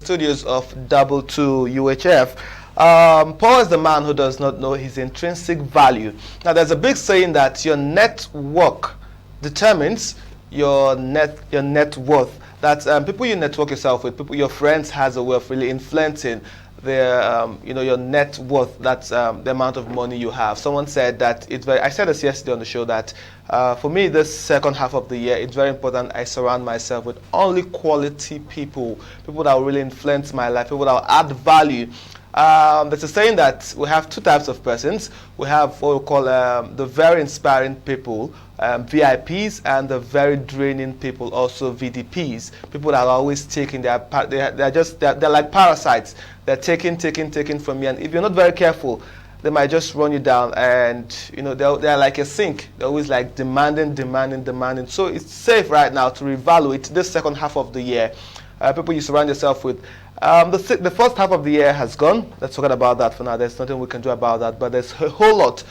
studios of Double 2 UHF. Paul is the man who does not know his intrinsic value. Now, there's a big saying that your network determines your net worth. That people you network yourself with, people your friends has a way of really influencing their your net worth. That's the amount of money you have. Someone said that it's very. I said this yesterday on the show that for me, this second half of the year, it's very important I surround myself with only quality people, people that will really influence my life, people that will add value. There's a saying that we have two types of persons. We have what we call the very inspiring people, VIPs, and the very draining people, also VDPs. People that are always taking they're like parasites. They're taking from you, and if you're not very careful, they might just run you down, and they're like a sink. They're always like demanding. So it's safe right now to reevaluate this second half of the year. People you surround yourself with. The first half of the year has gone. Let's forget about that for now. There's nothing we can do about that, but there's a whole lot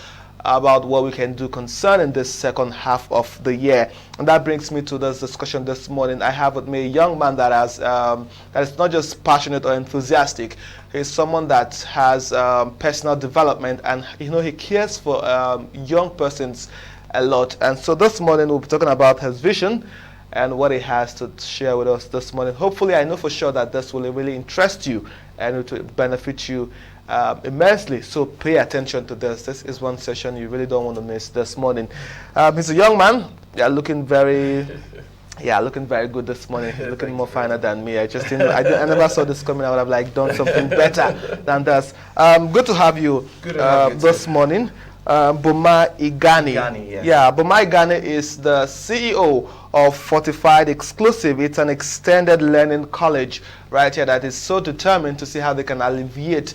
about what we can do concerning this second half of the year. And that brings me to this discussion this morning. I have with me a young man that is not just passionate or enthusiastic. He's someone that has personal development, and he cares for young persons a lot. And so this morning we'll be talking about his vision and what he has to share with us this morning. Hopefully, I know for sure that this will really interest you and it will benefit you immensely. So pay attention to this. This is one session you really don't want to miss this morning. He's a young man. Looking very good this morning. He's looking more finer than me. I never saw this coming. I would have done something better than this. Good to have you this morning. BOMA IGANI. BOMA IGANI is the CEO of FORTIFIED XCLUSIVE. It's an extended learning college right here that is so determined to see how they can alleviate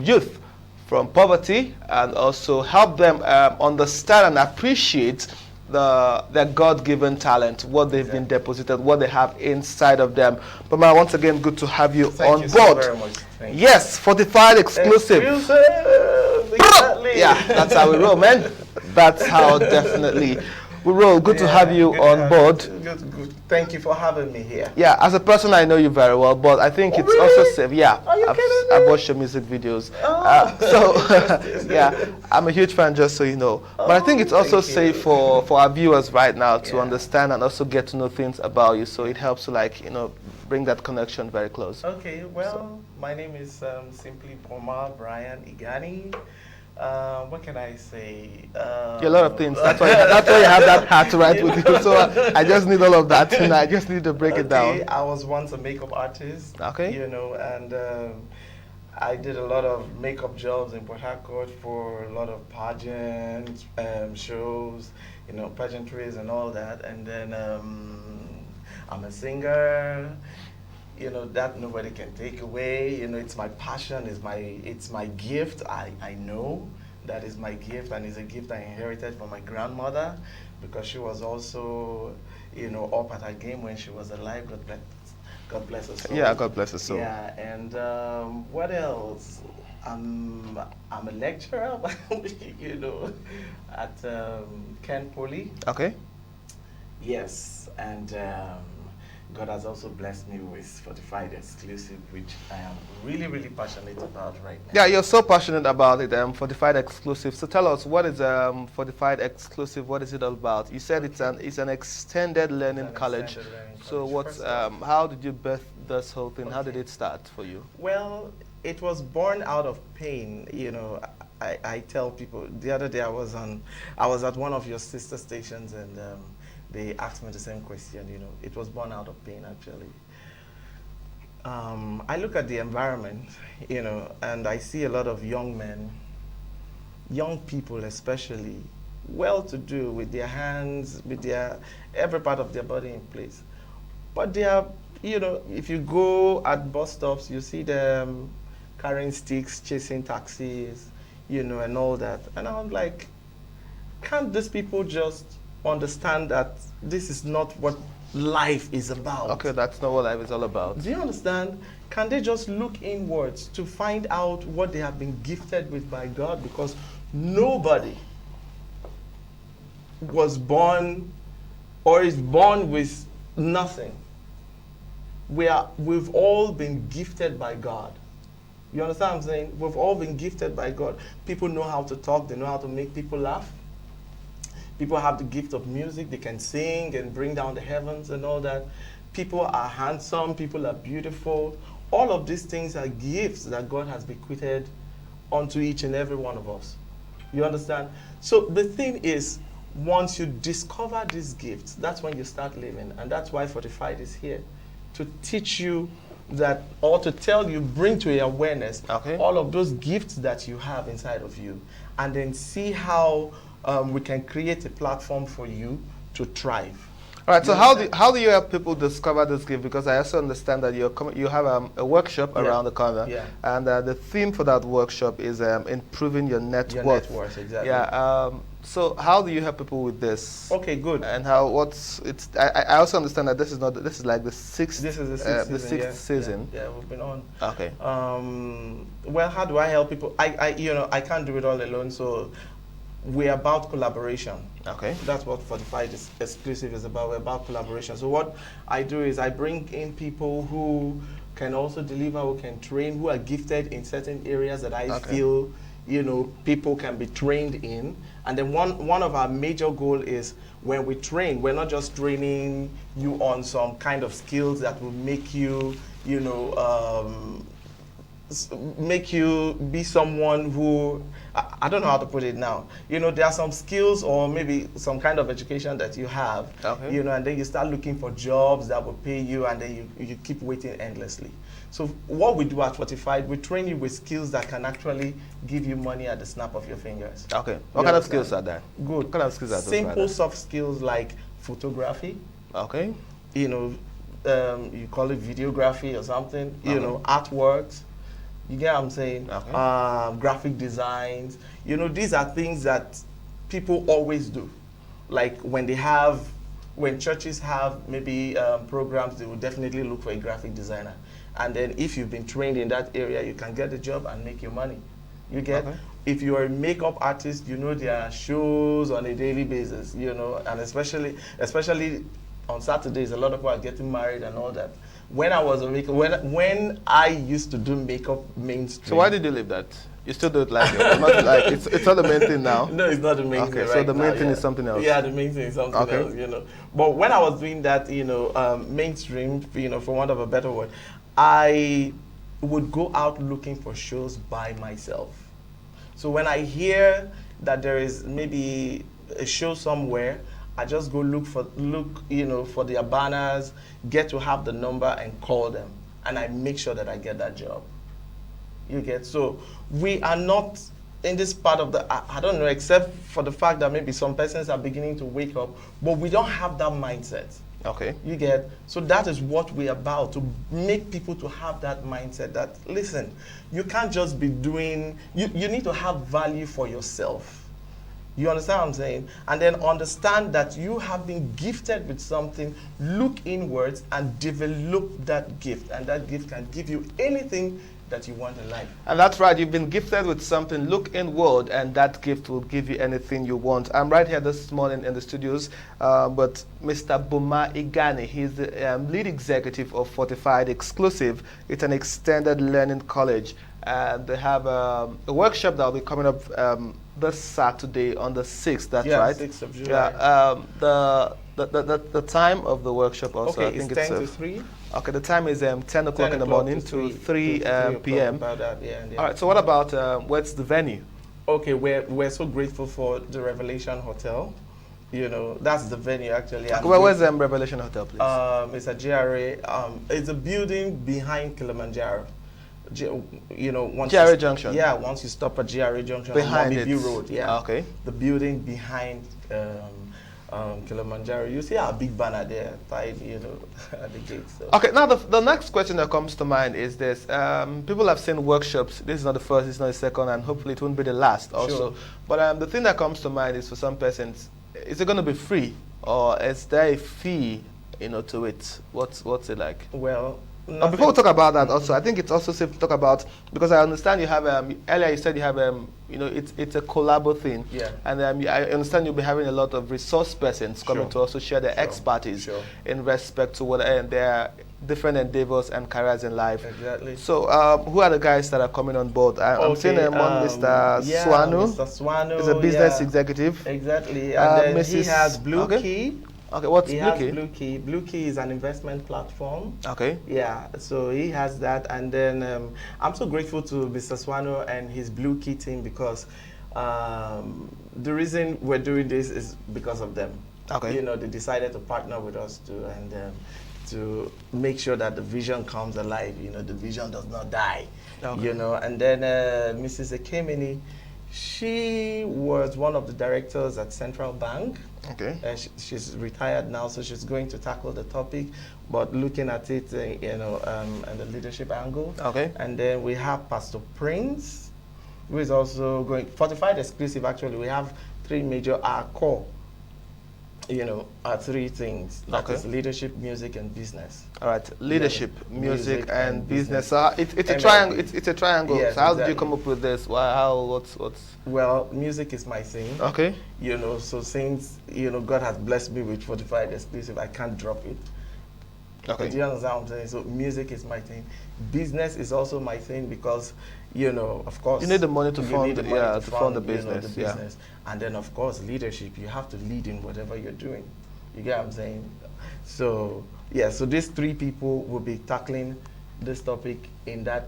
youth from poverty and also help them understand and appreciate their God-given talent, what they've been deposited, what they have inside of them. BOMA, once again, good to have you on board. Thank you very much. Yes, FORTIFIED XCLUSIVE. Exactly. Yeah, that's how we roll, man. That's how definitely we roll. Good to have you on board. Good. Thank you for having me here. Yeah, as a person, I know you very well, but I think it's really? also safe. Yeah, Are you kidding me? I've watched your music videos. Yeah, I'm a huge fan, just so you know. But I think it's also safe for our viewers right now to understand and also get to know things about you. So it helps to bring that connection very close. Okay, well, my name is simply BOMA Brian Igani. What can I say? A lot of things. That's why you have that hat right with you. So I just need all of that, and I just need to break it down. I was once a makeup artist. Okay. And I did a lot of makeup jobs in Port Harcourt for a lot of pageant shows, pageantries and all that. And then I'm a singer. That nobody can take away. It's my passion, it's my gift. I know that is my gift, and it's a gift I inherited from my grandmother, because she was also, up at her game when she was alive. God bless her soul. Yeah, God bless her soul. Yeah, and what else? I'm a lecturer, at Kent Poly. Okay. Yes, and God has also blessed me with FORTIFIED XCLUSIVE, which I am really, really passionate about right now. Yeah, you're so passionate about it, FORTIFIED XCLUSIVE. So tell us, what is FORTIFIED XCLUSIVE? What is it all about? You said it's an extended learning college. So what's how did you birth this whole thing? Okay. How did it start for you? Well, it was born out of pain. I tell people, the other day I was at one of your sister stations, and they asked me the same question. It was born out of pain, actually. I look at the environment, and I see a lot of young men, young people especially, well-to-do, with their hands, with every part of their body in place. But they are, if you go at bus stops, you see them carrying sticks, chasing taxis, and all that. And I'm like, can't these people just understand that this is not what life is about? Okay, that's not what life is all about. Do you understand? Can they just look inwards to find out what they have been gifted with by God? Because nobody was born or is born with nothing. we've all been gifted by God. You understand what I'm saying? We've all been gifted by God. People know how to talk. They know how to make people laugh. People have the gift of music. They can sing and bring down the heavens and all that. People are handsome. People are beautiful. All of these things are gifts that God has bequeathed onto each and every one of us. You understand? So the thing is, once you discover these gifts, that's when you start living. And that's why Fortified is here, to teach you that, or to tell you, bring to your awareness all of those gifts that you have inside of you, and then see how we can create a platform for you to thrive. All right, so how do you help people discover this gift? Because I also understand that you have a workshop around the corner, and the theme for that workshop is improving your net worth. Net worth, exactly. Yeah. So how do you help people with this? Okay, good. And how I also understand that this is like the sixth. This is the sixth season. Yeah, we've been on. Okay. Well, how do I help people? I can't do it all alone, so we're about collaboration. Okay. That's what Fortified Exclusive is about. We're about collaboration. So what I do is I bring in people who can also deliver, who can train, who are gifted in certain areas that I feel, people can be trained in. And then one of our major goal is, when we train, we're not just training you on some kind of skills that will make you, make you be someone who, I don't know how to put it now. There are some skills or maybe some kind of education that you have, and then you start looking for jobs that will pay you, and then you keep waiting endlessly. So what we do at Fortified, we train you with skills that can actually give you money at the snap of your fingers. Okay. What kind of skills are there? Good. What kind of skills are those? Simple soft skills like photography. Okay. You call it videography or something. Artworks. You get what I'm saying? Okay. Graphic designs. These are things that people always do. Like when churches have maybe programs, they will definitely look for a graphic designer. And then if you've been trained in that area, you can get a job and make your money. You get? Okay. If you're a makeup artist, there are shows on a daily basis, and especially on Saturdays, a lot of people are getting married and all that. When I was a makeup, when I used to do makeup mainstream. So why did you leave that? You still do it like it? It's not the main thing now? No, it's not the main thing. Okay, so the main thing is something else. Yeah, the main thing is something else, But when I was doing that, mainstream, for want of a better word, I would go out looking for shows by myself. So when I hear that there is maybe a show somewhere, I just go look for their banners, get to have the number and call them, and I make sure that I get that job. You get? So we are not in this part of I don't know, except for the fact that maybe some persons are beginning to wake up, but we don't have that mindset. Okay. You get? So that is what we're about, to make people to have that mindset that, listen, you can't just be doing, you need to have value for yourself. You understand what I'm saying? And then understand that you have been gifted with something, look inwards and develop that gift. And that gift can give you anything that you want in life. And that's right, you've been gifted with something, look inward, and that gift will give you anything you want. I'm right here this morning in the studios, but Mr. BOMA IGANI, he's the lead executive of Fortified Exclusive. It's an extended learning college, and they have a workshop that will be coming up this Saturday on the 6th, that's right? 6th of July. Yeah, the time of the workshop also, I think it's 10 to 3. Okay, the time is 10 o'clock in the morning to 3 p.m. About that, yeah. All right, so what about, what's the venue? Okay, we're so grateful for the Revelation Hotel. That's the venue actually. Okay, where's Revelation Hotel, please? It's a GRA. It's a building behind Kilimanjaro. GRA Junction? Yeah, once you stop at GRA Junction. Behind on View Road, yeah. Okay. The building behind Kilimanjaro. You see our big banner there, tied, at the gate. So. Okay, now the next question that comes to mind is this. People have seen workshops. This is not the first, it's not the second, and hopefully it won't be the last also. Sure. But the thing that comes to mind is, for some persons, is it going to be free, or is there a fee, to it? What's it like? Well, before we talk about that also, I think it's also safe to talk about, because I understand you have, earlier you said you have, it's a collabo thing. Yeah. And I understand you'll be having a lot of resource persons coming to also share their expertise in respect to what their different endeavors and careers in life. Exactly. So, who are the guys that are coming on board? I'm seeing one, Mr. Yeah, Swanu. Mr. Swanu. He's a business yeah. executive. Exactly. And then he Mrs. has Blue Okay. Key. Okay, what's He Blue has Key? Blue Key. Blue Key is an investment platform. Okay. Yeah, so he has that. And then I'm so grateful to Mr. Swano and his Blue Key team because the reason we're doing this is because of them. Okay. You know, they decided to partner with us too, and to make sure that the vision comes alive. You know, the vision does not die. Okay. You know, and then Mrs. Ekemini, she was one of the directors at Central Bank. Okay. She's retired now, so she's going to tackle the topic, but looking at it, you know, and the leadership angle. Okay. And then we have Pastor Prince, who is also going, Fortified Exclusive, actually, we have three major, our core, you know, are three things. That Okay. is leadership, music, and business. All right, leadership, music, and business. So it's a MLB. triangle. It's a triangle. Yes, so how did you exactly. come up with this? Why? How? What's? Well, music is my thing. Okay. You know, so since, you know, God has blessed me with Fortified Exclusive, I can't drop it. Okay. Do you understand what I'm saying? So music is my thing. Business is also my thing because, you know, of course, You need the money to you fund. need the money Yeah, to to fund the you know, business. the Yeah. business. And then, of course, leadership. You have to lead in whatever you're doing. You get what I'm saying? So, yeah, so these three people will be tackling this topic in that,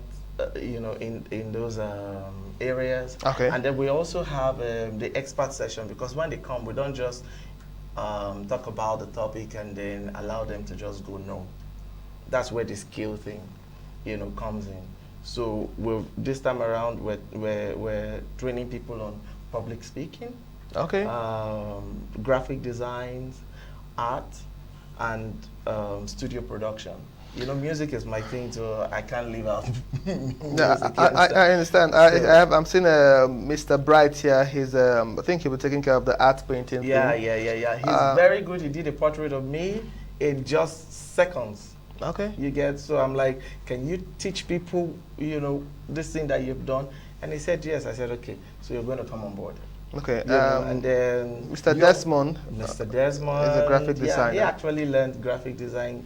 you know, in those areas. Okay. And then we also have the expert session because when they come, we don't just talk about the topic and then allow them to just go, no. That's where the skill thing, you know, comes in. So this time around, we're training people on public speaking, Okay. graphic designs, art, and studio production. You know, music is my thing, so I can't leave out. Yeah, I understand. I'm seeing Mr. Bright here. He's I think he will be taking care of the art painting Yeah. thing. He's very good. He did a portrait of me in just seconds. Okay. You get, so I'm like, can you teach people, you know, this thing that you've done? And he said yes. I said okay. So you're going to come on board. Okay. You know, and then Mr. Desmond. Mr. Desmond is a graphic designer. He actually learned graphic design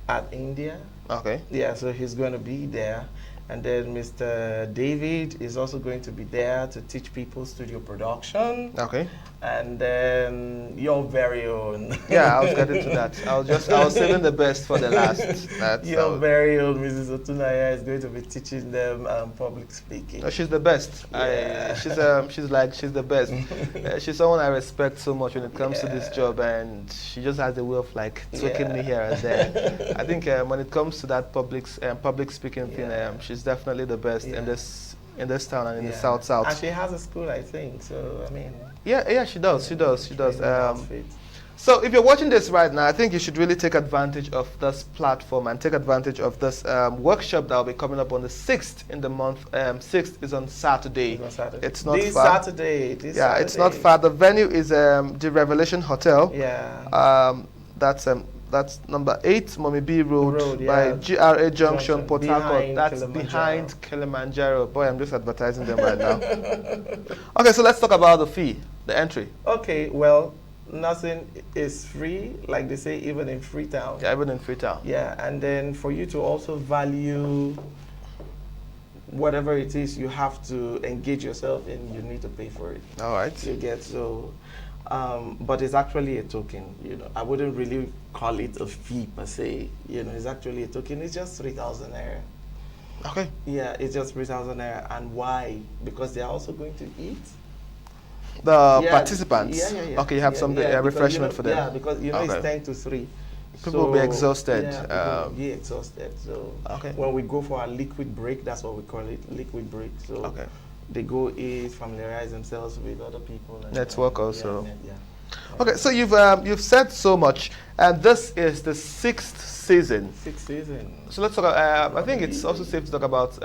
at India. Okay. Yeah, so he's going to be there. And then Mr. David is also going to be there to teach people studio production. Okay. And then your very own. Yeah, I was getting to that. I was saving the best for the last. Your very own Mrs. Otunaya is going to be teaching them public speaking. No, she's the best. Yeah. She's the best. She's someone I respect so much when it comes to this job, and she just has the way of like tweaking me here and there. I think when it comes to that public speaking thing, she's definitely the best in this town and in the south. And she has a school, I think. So I mean. Yeah, she does. She does. So if you're watching this right now, I think you should really take advantage of this platform and take advantage of this workshop that will be coming up on the 6th in the month. 6th is on Saturday. It's on Saturday. It's not this far. Saturday. It's not far. The venue is the Revelation Hotel. Yeah. That's number 8 Mommy B Road by GRA Junction, Port Harcourt. That's behind Kilimanjaro. Boy, I'm just advertising them right now. Okay, so let's talk about the fee, the entry. Okay, well, nothing is free, like they say, even in Freetown. Yeah, even in Freetown. Yeah, and then for you to also value whatever it is you have to engage yourself in, you need to pay for it. All right. You get so. But it's actually a token, you know. I wouldn't really call it a fee per se, you know. It's actually a token. It's just 3,000 naira. Okay. Yeah, it's just 3,000 naira. And why? Because they are also going to eat. The participants. Yeah. Okay, you have some refreshment for them. Yeah, because you know it's 10 to 3. People will be exhausted. Yeah, people will be exhausted. So when we go for our liquid break, that's what we call it, liquid break. So they go eat, familiarize themselves with other people. And, network also. Yeah. Okay, so you've said so much, and this is the 6th season. 6th season. So let's talk about, I think it's also safe to talk about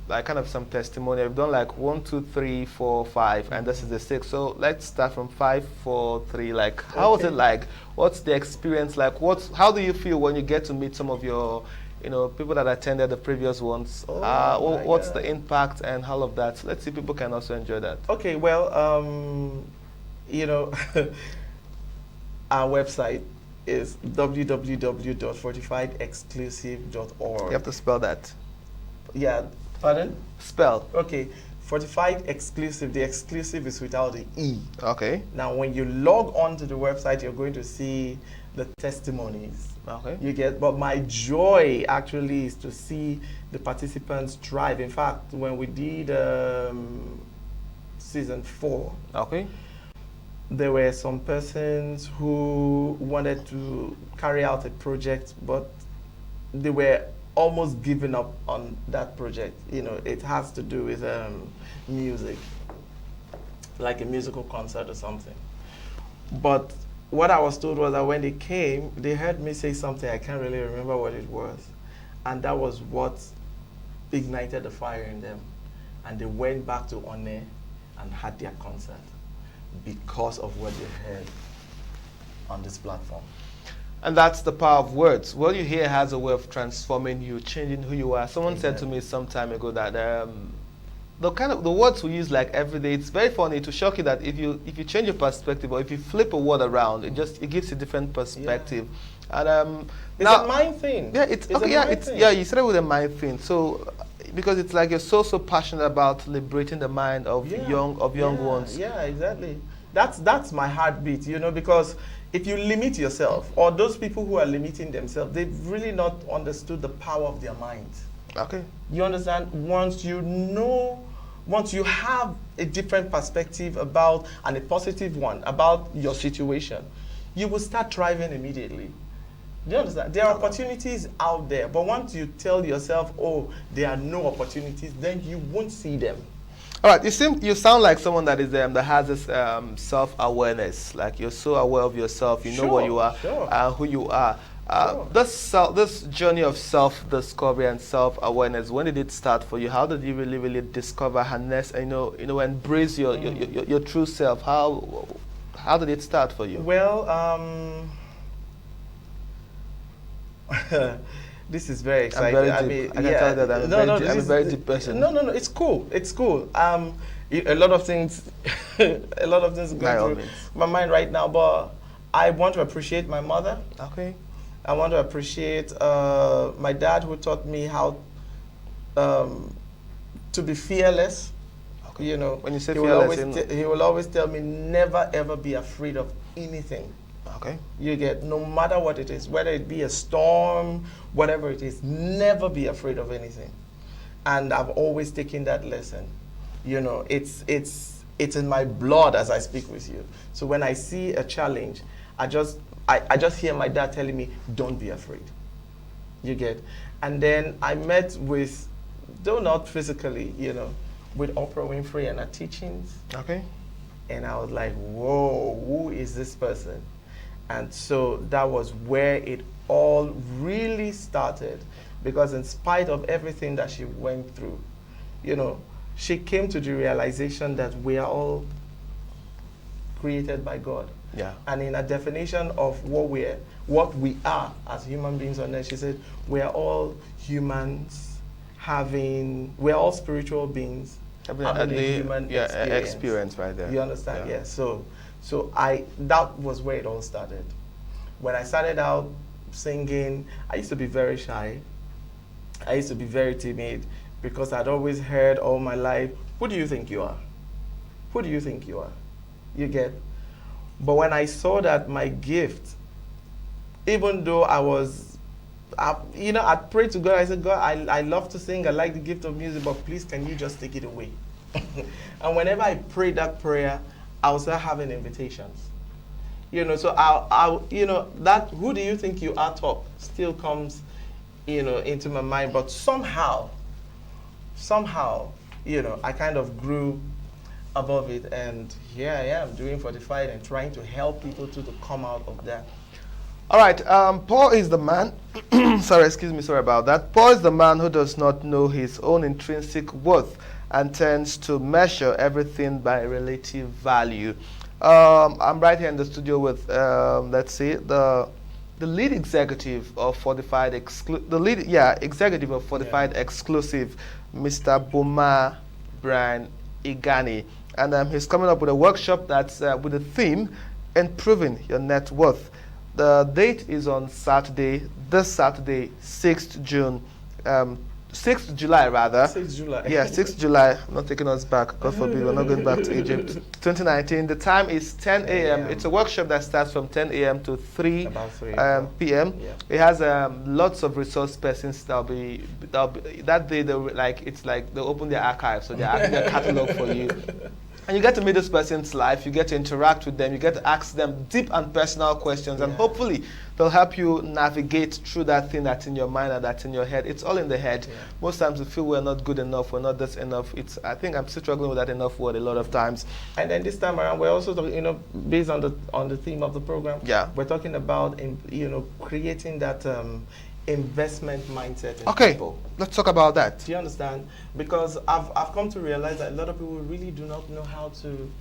like kind of some testimony. We've done like 1, 2, 3, 4, 5, and this is the 6th. So let's start from 5, 4, 3. Like, how was it like? What's the experience like? How do you feel when you get to meet some of your, you know, people that attended the previous ones? What's the impact and all of that? So let's see if people can also enjoy that. Okay, well, you know, our website, is www.fortifiedexclusive.org. You have to spell that. Yeah, pardon? Spell. Okay, Fortified Exclusive. The exclusive is without the E. Okay. Now, when you log on to the website, you're going to see the testimonies. Okay. You get, but my joy actually is to see the participants thrive. In fact, when we did season 4, Okay. there were some persons who wanted to carry out a project, but they were almost giving up on that project. You know, it has to do with music, like a musical concert or something. But what I was told was that when they came, they heard me say something, I can't really remember what it was. And that was what ignited the fire in them. And they went back to One and had their concert because of what they heard on this platform. And that's the power of words. What you hear has a way of transforming you, changing who you are. Someone said to me some time ago that the words we use like every day, it's very funny to shock you that if you change your perspective or if you flip a word around, it gives you a different perspective. Yeah. And it's a mind thing. Yeah, it's okay. Yeah, you started with a mind thing. So because it's like you're so passionate about liberating the mind of young ones. Yeah, exactly. That's my heartbeat, you know, because if you limit yourself, or those people who are limiting themselves, they've really not understood the power of their minds. Okay. You understand? Once you have a different perspective about, and a positive one, about your situation, you will start thriving immediately. Do you understand? There are opportunities out there, but once you tell yourself, oh, there are no opportunities, then you won't see them. All right, you sound like someone that is that has this self-awareness. Like you're so aware of yourself, you know what you are and who you are. This journey of self-discovery and self-awareness, when did it start for you? How did you really discover, harness, embrace your true self? How did it start for you? Well, this is very exciting. I can tell that I'm a very deep person. No, it's cool. It's cool. A lot of things, going through my mind right now. But I want to appreciate my mother. Okay. I want to appreciate my dad, who taught me how to be fearless. Okay. You know, when you say fearless, he will always tell me never ever be afraid of anything. Okay. You get, no matter what it is, whether it be a storm, whatever it is, never be afraid of anything. And I've always taken that lesson. You know, it's in my blood as I speak with you. So when I see a challenge, I just hear my dad telling me, don't be afraid. You get. And then I met with, though not physically, you know, with Oprah Winfrey and her teachings. Okay. And I was like, whoa, who is this person? And so that was where it all really started, because in spite of everything that she went through, you know, she came to the realization that we are all created by God. Yeah. And in a definition of what we are as human beings on earth, she said, we are all humans we're all spiritual beings having a human experience right there. You understand? Yeah. So that was where it all started. When I started out singing, I used to be very shy. I used to be very timid, because I'd always heard all my life, who do you think you are? Who do you think you are? You get? But when I saw that my gift, even though I prayed to God, I said, God, I love to sing, I like the gift of music, but please, can you just take it away? And whenever I prayed that prayer, I was start having invitations. You know, so that who do you think you are talk still comes, into my mind. But somehow, I kind of grew above it, and here I am doing Fortified and trying to help people to come out of that. All right, Paul is the man, sorry about that. Paul is the man who does not know his own intrinsic worth and tends to measure everything by relative value. I'm right here in the studio with, let's see, the lead executive of Fortified Exclusive, Exclusive, Mr. BOMA IGANI. And he's coming up with a workshop that's with a theme, improving your net worth. The date is on Saturday, this Saturday, 6th June, 6th July rather. 6th July. Yeah, 6th July. I'm not taking us back. God forbid, we're not going back to Egypt. 2019. The time is 10 a.m. It's a workshop that starts from 10 a.m. to 3 p.m. Yeah. It has lots of resource persons that'll be that day. It's like they open their archives, so they're adding their catalog for you. And you get to meet this person's life, you get to interact with them, you get to ask them deep and personal questions, and hopefully they'll help you navigate through that thing that's in your mind and that's in your head. It's all in the head. Yeah. Most times we feel we're not good enough, we're not this enough. I think I'm still struggling with that enough word a lot of times. And then this time around, we're also talking, based on the theme of the program, we're talking about, creating that investment mindset in people. Let's talk about that. Do you understand? Because I've come to realize that a lot of people really do not know how to,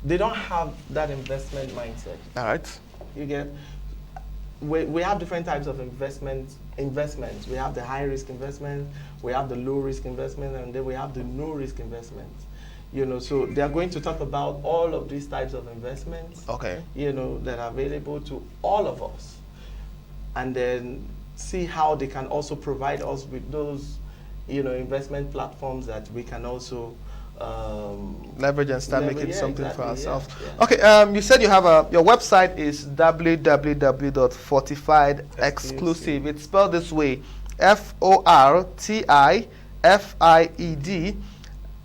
they don't have that investment mindset. All right. You get, we have different types of investments. We have the high risk investment, we have the low risk investment, and then we have the no risk investment. So they are going to talk about all of these types of investments. That are available to all of us, and then see how they can also provide us with those, investment platforms that we can also leverage and start making something for ourselves. Okay, you said you have your website is www.FORTIFIED exclusive. It's spelled this way: FORTIFIED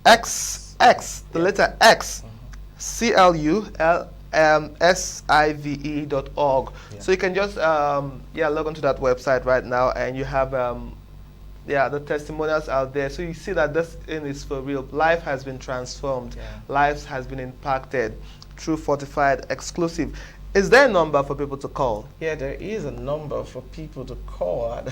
X, the letter X, CLUSIVE.org. So you can just log onto that website right now, and you have the testimonials out there. So you see that this thing is for real. Life has been transformed. Lives has been impacted through FORTIFIED exclusive. Is there a number for people to call? Yeah, there is a number for people to call.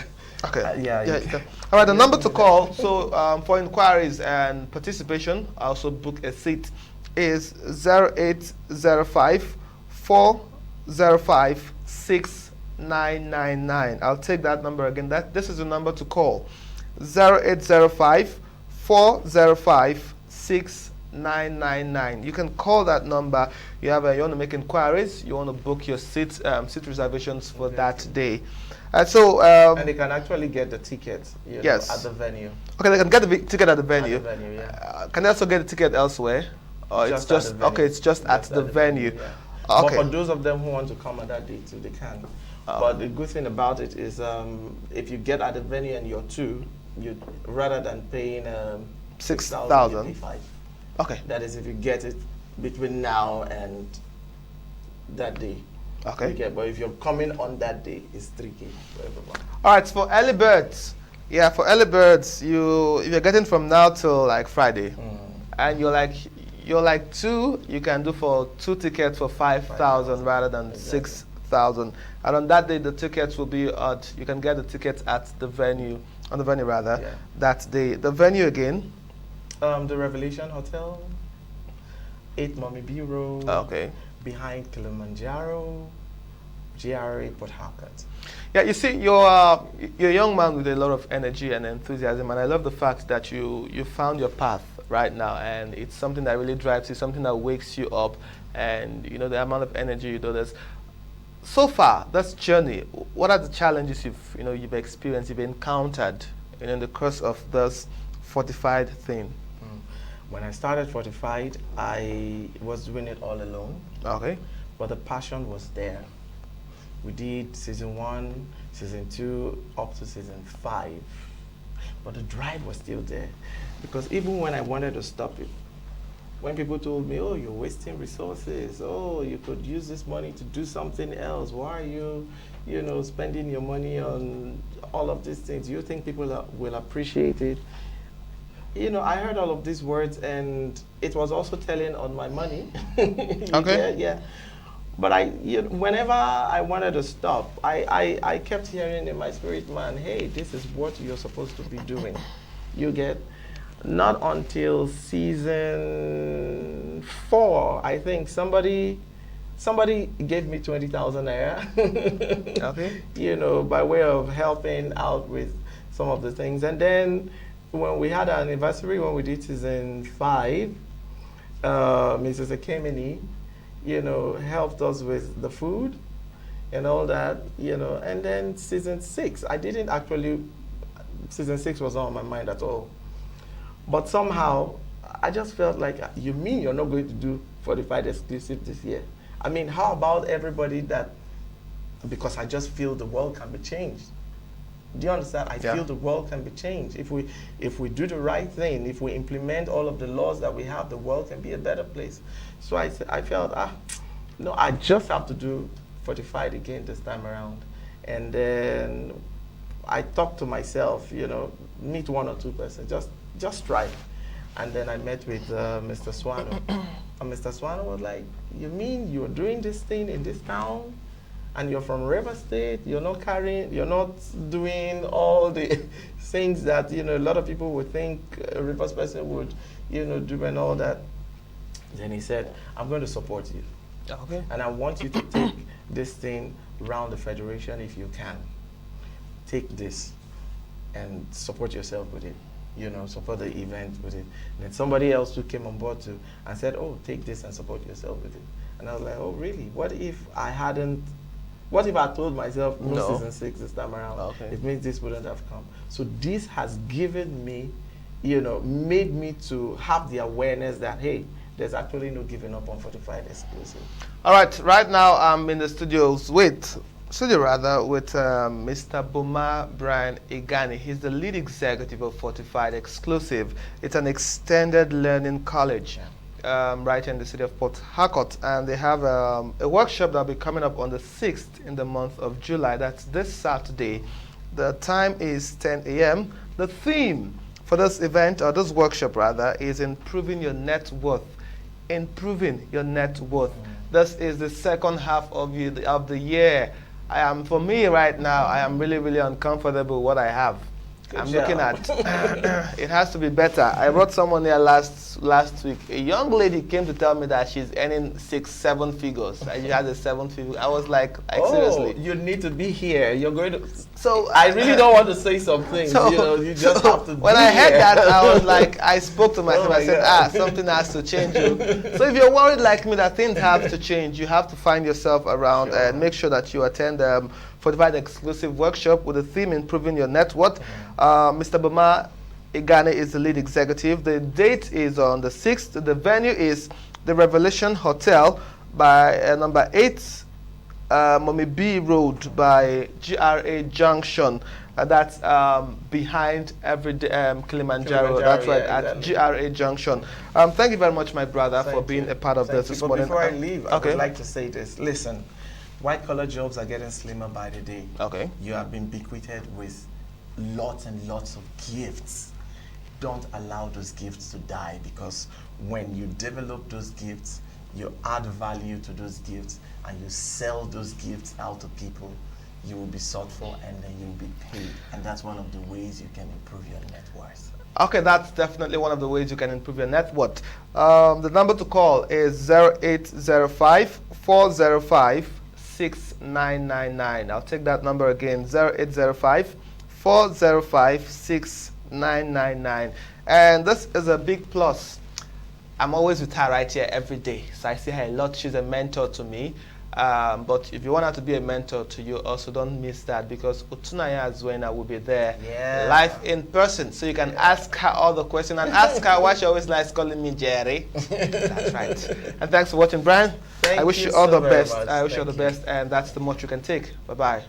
Okay. All right, the number to call. So for inquiries and participation, also book a seat, is 0805 405 6999. I'll take that number again. This is the number to call: 0805 405 6999. You can call that number. You want to make inquiries, you want to book your seat reservations for that day. And they can actually get the tickets at the venue. Okay, they can get the ticket at the venue. At the venue, can they also get the ticket elsewhere? Or it's just it's just at the venue. But for those of them who want to come at that day too, they can. But the good thing about it is, if you get at the venue and you're two, you rather than paying 6,000, 5. Okay. That is if you get it between now and that day. Okay. But if you're coming on that day, it's 3K for everyone. All right. For early birds, for early birds, if you're getting from now till like Friday, and you're like two, you can do for 2 tickets for 5,000 rather than 6,000. And on that day, the tickets will be you can get the tickets at the venue, that day. The venue again? The Revelation Hotel, 8 Mommy B Road. Behind Kilimanjaro, GRA, Port Harcourt. Yeah, you see, you're a young man with a lot of energy and enthusiasm, and I love the fact that you found your path right now, and it's something that really drives you, something that wakes you up, and the amount of energy you do this. So far, this journey, what are the challenges you've experienced, you've encountered in the course of this FORTIFIED thing? When I started FORTIFIED, I was doing it all alone. But the passion was there. We did season 1, season 2, up to season 5. But the drive was still there. Because even when I wanted to stop it, when people told me, oh, you're wasting resources, oh, you could use this money to do something else, why are you, spending your money on all of these things? Do you think people will appreciate it? I heard all of these words, and it was also telling on my money. But whenever I wanted to stop, I kept hearing in my spirit, man, hey, this is what you're supposed to be doing. You get? Not until season 4, I think somebody gave me 20,000 naira. By way of helping out with some of the things. And then when we had our anniversary, when we did season 5, Mrs. Akemini, helped us with the food. and all that, you know. And then season 6, I didn't actually, season 6 was not on my mind at all. But somehow, I just felt like, you mean you're not going to do Fortified exclusive this year? I mean, how about everybody that, because I just feel the world can be changed. Do you understand? I feel the world can be changed. If we do the right thing, if we implement all of the laws that we have, the world can be a better place. So I felt, no, I just have to do Fortified again this time around. And then I talked to myself, you know, meet 1 or 2 persons, just try. And then I met with Mr. Swano. And Mr. Swano was like, you mean you're doing this thing in this town? And you're from River State, you're not doing all the things that, you know, a lot of people would think a Rivers person would, you know, do and all that. Then he said, I'm going to support you. Okay. And I want you to take this thing around the Federation if you can. Take this and support yourself with it. You know, support the event with it. And then somebody else who came on board too and said, oh, take this and support yourself with it. And I was like, oh, really? What if I told myself no season 6 this time around? Okay. It means this wouldn't have come. So this has given me, you know, made me to have the awareness that, hey, there's actually no giving up on Fortified exclusive. All right now I'm in the studios with Mr. BOMA Brian Igani. He's the lead executive of Fortified Exclusive. It's an extended learning college right in the city of Port Harcourt, and they have a workshop that will be coming up on the 6th in the month of July. That's this Saturday. The time is 10 a.m. The theme for this event, or this workshop rather, is improving your net worth. Improving your net worth. This is the second half of the year. For me right now, I am really, really uncomfortable with what I have. I'm looking at, it has to be better. I brought someone here last week. A young lady came to tell me that she's earning 6, 7 figures. She has a 7 figure. I was like seriously. You need to be here. You're going to. So I really don't want to say something. So, you know, you just have to. When I heard that, I was like, I spoke to myself. I said, something has to change. So if you're worried like me that things have to change, you have to find yourself around and make sure that you attend Fortified Exclusive workshop with the theme improving your net worth. Mr. BOMA Igani is the lead executive. The date is on the 6th. The venue is the Revelation Hotel by number 8 Mommy B Road by GRA Junction. That's behind Kilimanjaro. That's right, exactly. At GRA Junction. Thank you very much, my brother, for being a part of this morning. Before I leave, I would like to say this. Listen, white-collar jobs are getting slimmer by the day. Okay. You have been bequeathed with lots and lots of gifts. Don't allow those gifts to die, because when you develop those gifts, you add value to those gifts and you sell those gifts out to people, you will be sought for and then you'll be paid. And that's one of the ways you can improve your net worth. Okay, that's definitely one of the ways you can improve your net worth. The number to call is 0805-405-6999. I'll take that number again, 0805-405-6999. And this is a big plus. I'm always with her right here every day, so I see her a lot. She's a mentor to me. But if you want her to be a mentor to you, also don't miss that, because Utunaya Zwena will be there live in person. So you can ask her all the questions and ask her why she always likes calling me Jerry. That's right. And thanks for watching, Brian. I wish you all the best. I wish you all the best, and that's the much you can take. Bye-bye.